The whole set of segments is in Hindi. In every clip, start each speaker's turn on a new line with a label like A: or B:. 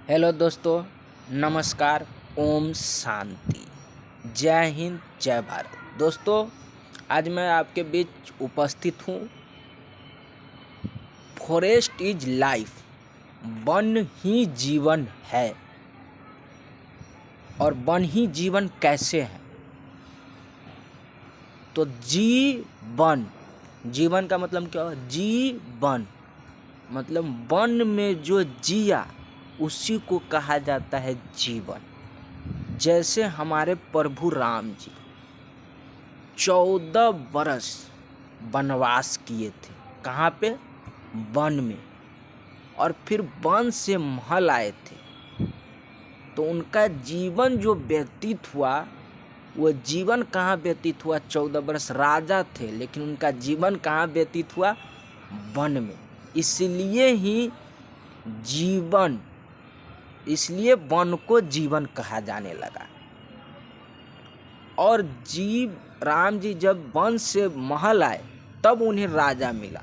A: हेलो दोस्तों, नमस्कार, ओम शांति, जय हिंद, जय भारत। दोस्तों, आज मैं आपके बीच उपस्थित हूँ। फॉरेस्ट इज लाइफ, वन ही जीवन है। और वन ही जीवन कैसे है? तो जीवन, जीवन का मतलब क्या है? जीवन मतलब वन में जो जिया उसी को कहा जाता है जीवन। जैसे हमारे प्रभु राम जी 14 बरस वनवास किए थे। कहाँ पे? वन में। और फिर वन से महल आए थे। तो उनका जीवन जो व्यतीत हुआ, वो जीवन कहाँ व्यतीत हुआ? 14 बरस राजा थे, लेकिन उनका जीवन कहाँ व्यतीत हुआ? वन में। इसलिए ही जीवन, इसलिए वन को जीवन कहा जाने लगा। और राम जी जब वन से महल आए तब उन्हें राजा मिला।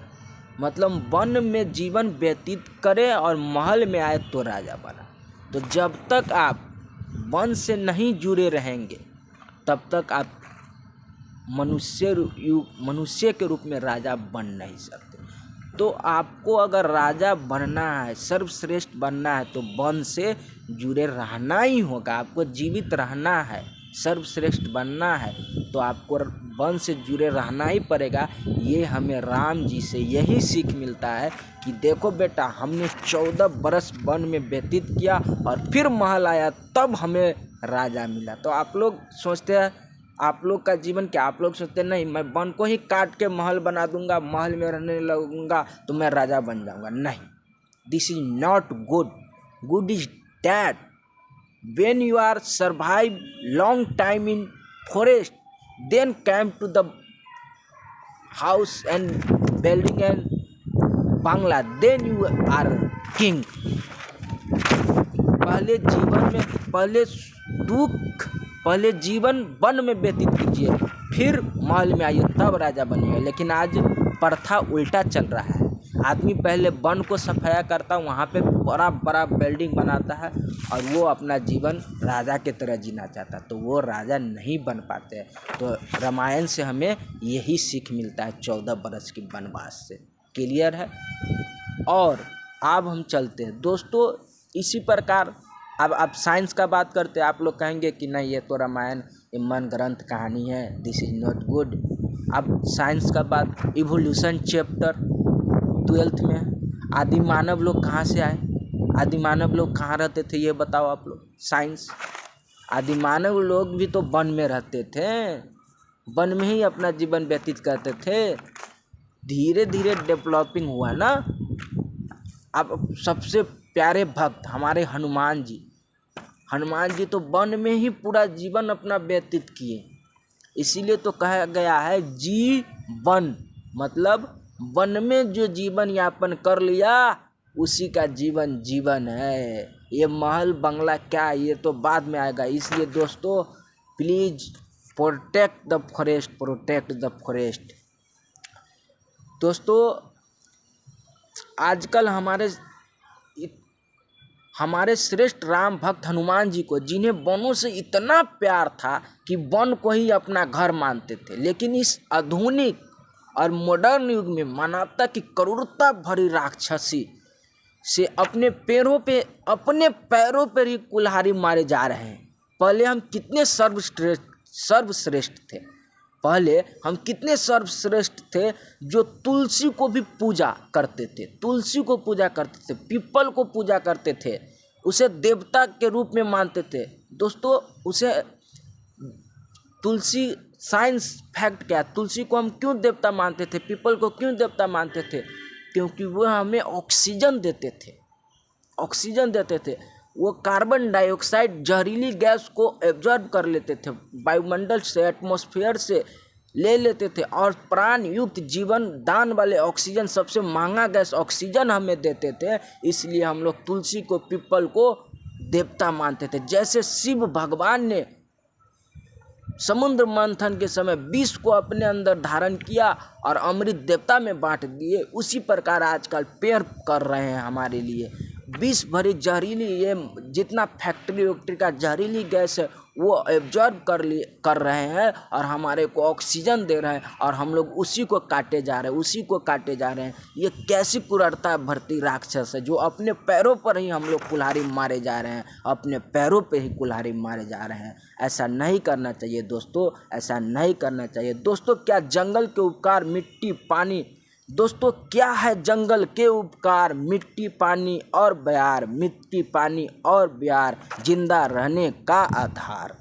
A: मतलब वन में जीवन व्यतीत करे और महल में आए तो राजा बना। तो जब तक आप वन से नहीं जुड़े रहेंगे तब तक आप मनुष्य के रूप में राजा बन नहीं सकते। तो आपको अगर राजा बनना है, सर्वश्रेष्ठ बनना है, तो वन से जुड़े रहना ही होगा। आपको जीवित रहना है, सर्वश्रेष्ठ बनना है, तो आपको वन से जुड़े रहना ही पड़ेगा। ये हमें राम जी से यही सीख मिलता है कि देखो बेटा, हमने 14 बरस वन में व्यतीत किया और फिर महल आया तब हमें राजा मिला। तो आप लोग सोचते हैं, आप लोग का जीवन क्या? आप लोग सोचते नहीं मैं वन को ही काट के महल बना दूंगा, महल में रहने लगूंगा तो मैं राजा बन जाऊंगा। नहीं, this is not good. Good is that when you are survive long time in forest, then came to the house and building and bangla, then you are king। पहले जीवन में, पहले जीवन वन में व्यतीत कीजिए, फिर महल में आइए तब राजा बनिए। लेकिन आज प्रथा उल्टा चल रहा है। आदमी पहले वन को सफाया करता, वहाँ पे बड़ा बड़ा बिल्डिंग बनाता है और वो अपना जीवन राजा की तरह जीना चाहता, तो वो राजा नहीं बन पाते हैं। तो रामायण से हमें यही सीख मिलता है 14 बरस की वनवास से। क्लियर है? और अब हम चलते हैं दोस्तों, इसी प्रकार अब आप साइंस का बात करते हैं। आप लोग कहेंगे कि नहीं, ये तो रामायण मन ग्रंथ कहानी है, दिस इज नॉट गुड। अब साइंस का बात, इवोल्यूशन चैप्टर 12th में आदि मानव लोग कहाँ से आए? आदि मानव लोग कहाँ रहते थे, ये बताओ आप लोग। साइंस, आदि मानव लोग भी तो वन में रहते थे, वन में ही अपना जीवन व्यतीत करते थे। धीरे धीरे डेवलपिंग हुआ ना। अब सबसे प्यारे भक्त हमारे हनुमान जी तो वन में ही पूरा जीवन अपना व्यतीत किए। इसीलिए तो कहा गया है जीवन, मतलब वन में जो जीवन यापन कर लिया उसी का जीवन जीवन है। ये महल बंगला क्या, ये तो बाद में आएगा। इसलिए दोस्तों, please protect the forest, protect the forest. दोस्तों, आजकल हमारे श्रेष्ठ राम भक्त हनुमान जी को, जिन्हें वनों से इतना प्यार था कि वन को ही अपना घर मानते थे, लेकिन इस आधुनिक और मॉडर्न युग में मानवता की क्रूरता भरी राक्षसी से अपने पैरों पर ही कुल्हाड़ी मारे जा रहे हैं। पहले हम कितने सर्वश्रेष्ठ थे। पहले हम कितने सर्वश्रेष्ठ थे, जो तुलसी को भी पूजा करते थे, तुलसी को पूजा करते थे, पीपल को पूजा करते थे, उसे देवता के रूप में मानते थे। दोस्तों, उसे तुलसी, साइंस फैक्ट क्या है, तुलसी को हम क्यों देवता मानते थे, पीपल को क्यों देवता मानते थे? क्योंकि वो हमें ऑक्सीजन देते थे। वो कार्बन डाइऑक्साइड जहरीली गैस को एब्जॉर्ब कर लेते थे, वायुमंडल से, एटमॉस्फेयर से ले लेते थे, और प्राण युक्त जीवन दान वाले ऑक्सीजन, सबसे महंगा गैस ऑक्सीजन हमें देते थे। इसलिए हम लोग तुलसी को, पीपल को देवता मानते थे। जैसे शिव भगवान ने समुद्र मंथन के समय विष को अपने अंदर धारण किया और अमृत देवता में बांट दिए, उसी प्रकार आजकल पेड़ कर रहे हैं हमारे लिए। विष भरी जहरीली ये जितना फैक्ट्री वैक्ट्री का जहरीली गैस है वो एब्जॉर्ब कर रहे हैं और हमारे को ऑक्सीजन दे रहे हैं और हम लोग उसी को काटे जा रहे हैं। ये कैसी क्रूरता भरती राक्षस है जो अपने पैरों पर ही हम लोग कुल्हाड़ी मारे जा रहे हैं, अपने पैरों पे ही कुल्हाड़ी मारे जा रहे हैं। ऐसा नहीं करना चाहिए दोस्तों, ऐसा नहीं करना चाहिए दोस्तों। क्या जंगल के उपकार मिट्टी पानी, दोस्तों क्या है जंगल के उपकार मिट्टी पानी और बयार, मिट्टी पानी और बयार जिंदा रहने का आधार।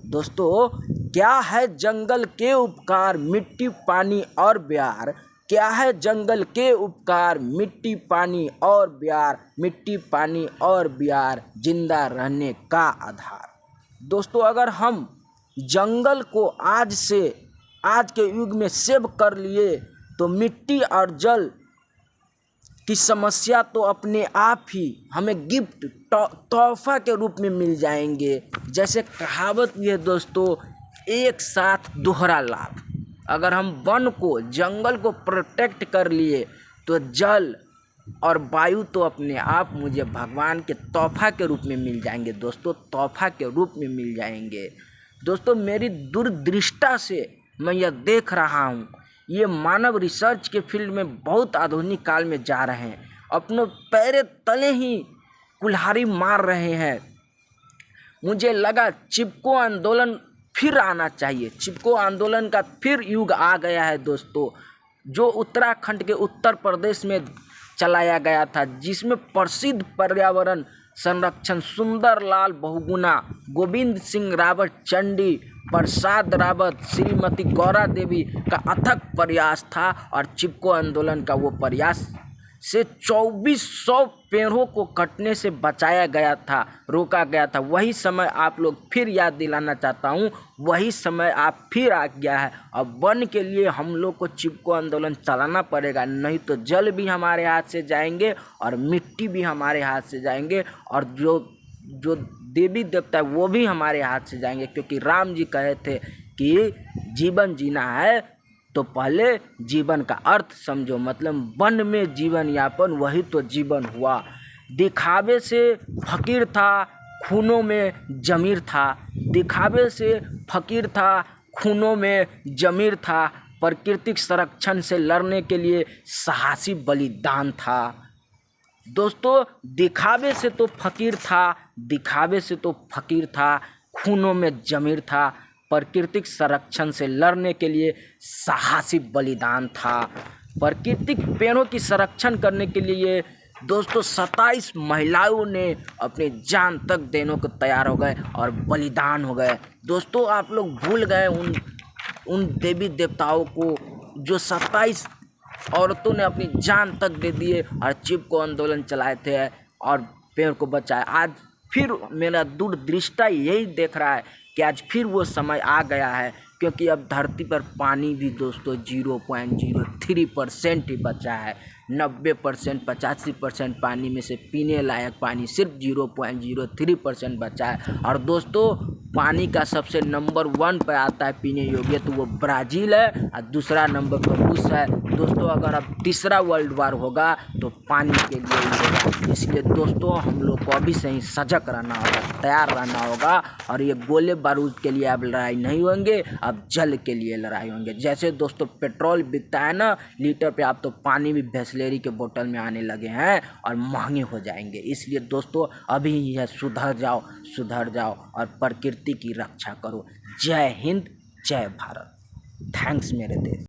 A: दोस्तों क्या है जंगल के उपकार मिट्टी पानी और बयार, क्या है जंगल के उपकार मिट्टी पानी और बयार, मिट्टी पानी और बयार जिंदा रहने का आधार। दोस्तों अगर हम जंगल को आज के युग में सेव कर लिए तो मिट्टी और जल की समस्या तो अपने आप ही हमें गिफ्ट तोहफा के रूप में मिल जाएंगे। जैसे कहावत भी है दोस्तों, एक साथ दोहरा लाभ। अगर हम वन को जंगल को प्रोटेक्ट कर लिए तो जल और वायु तो अपने आप मुझे भगवान के तोहफा के रूप में मिल जाएंगे दोस्तों, तोहफा के रूप में मिल जाएंगे। दोस्तों मेरी दूरदृष्टि से मैं यह देख रहा हूँ, ये मानव रिसर्च के फील्ड में बहुत आधुनिक काल में जा रहे हैं, अपनों पैरे तले ही कुल्हाड़ी मार रहे हैं। मुझे लगा चिपको आंदोलन फिर आना चाहिए, चिपको आंदोलन का फिर युग आ गया है दोस्तों, जो उत्तराखंड के उत्तर प्रदेश में चलाया गया था, जिसमें प्रसिद्ध पर्यावरण संरक्षण सुंदरलाल बहुगुणा, गोविंद सिंह रावत चंडी, प्रसाद रावत, श्रीमती गौरा देवी का अथक प्रयास था और चिपको आंदोलन का वो प्रयास से 2400 पेड़ों को कटने से बचाया गया था, रोका गया था। वही समय आप लोग फिर याद दिलाना चाहता हूँ, वही समय आप फिर आ गया है। अब वन के लिए हम लोग को चिपको आंदोलन चलाना पड़ेगा, नहीं तो जल भी हमारे हाथ से जाएंगे और मिट्टी भी हमारे हाथ से जाएंगे और जो देवी देवता है वो भी हमारे हाथ से जाएंगे। क्योंकि राम जी कहे थे कि जीवन जीना है तो पहले जीवन का अर्थ समझो, मतलब वन में जीवन यापन वही तो जीवन हुआ। दिखावे से फकीर था, खूनों में जमीर था, दिखावे से फकीर था, खूनों में जमीर था, प्राकृतिक संरक्षण से लड़ने के लिए साहसी बलिदान था। दोस्तों दिखावे से तो फकीर था, दिखावे से तो फकीर था, खूनों में जमीर था, प्राकृतिक संरक्षण से लड़ने के लिए साहसी बलिदान था। प्राकृतिक पेड़ों की संरक्षण करने के लिए दोस्तों 27 महिलाओं ने अपनी जान तक देने को तैयार हो गए और बलिदान हो गए। दोस्तों आप लोग भूल गए उन देवी देवताओं को जो 27 औरतों ने अपनी जान तक दे दिए और चिपको आंदोलन चलाए थे और पेड़ को बचाया। आज फिर मेरा दूरदृष्टि यही देख रहा है कि आज फिर वो समय आ गया है, क्योंकि अब धरती पर पानी भी दोस्तों 0.03% ही बचा है। 90% 85% पानी में से पीने लायक पानी सिर्फ 0.03% बचा है। और दोस्तों पानी का सबसे नंबर 1 पर आता है पीने योग्य तो वो ब्राज़ील है और दूसरा नंबर पर रूस है। दोस्तों अगर अब तीसरा वर्ल्ड वार होगा तो पानी के लिए ही होगा। इसलिए दोस्तों हम लोग को अभी से ही सजग रहना होगा, तैयार रहना होगा। और ये गोले बारूद के लिए अब लड़ाई नहीं होंगे, अब जल के लिए लड़ाई होंगे। जैसे दोस्तों पेट्रोल बिकता है ना लीटर पे, आप तो पानी भी बिसलेरी के बोतल में आने लगे हैं और महंगे हो जाएंगे। इसलिए दोस्तों अभी ही है, सुधर जाओ और प्रकृति की रक्षा करो। जय हिंद, जय भारत। थैंक्स मेरे देश।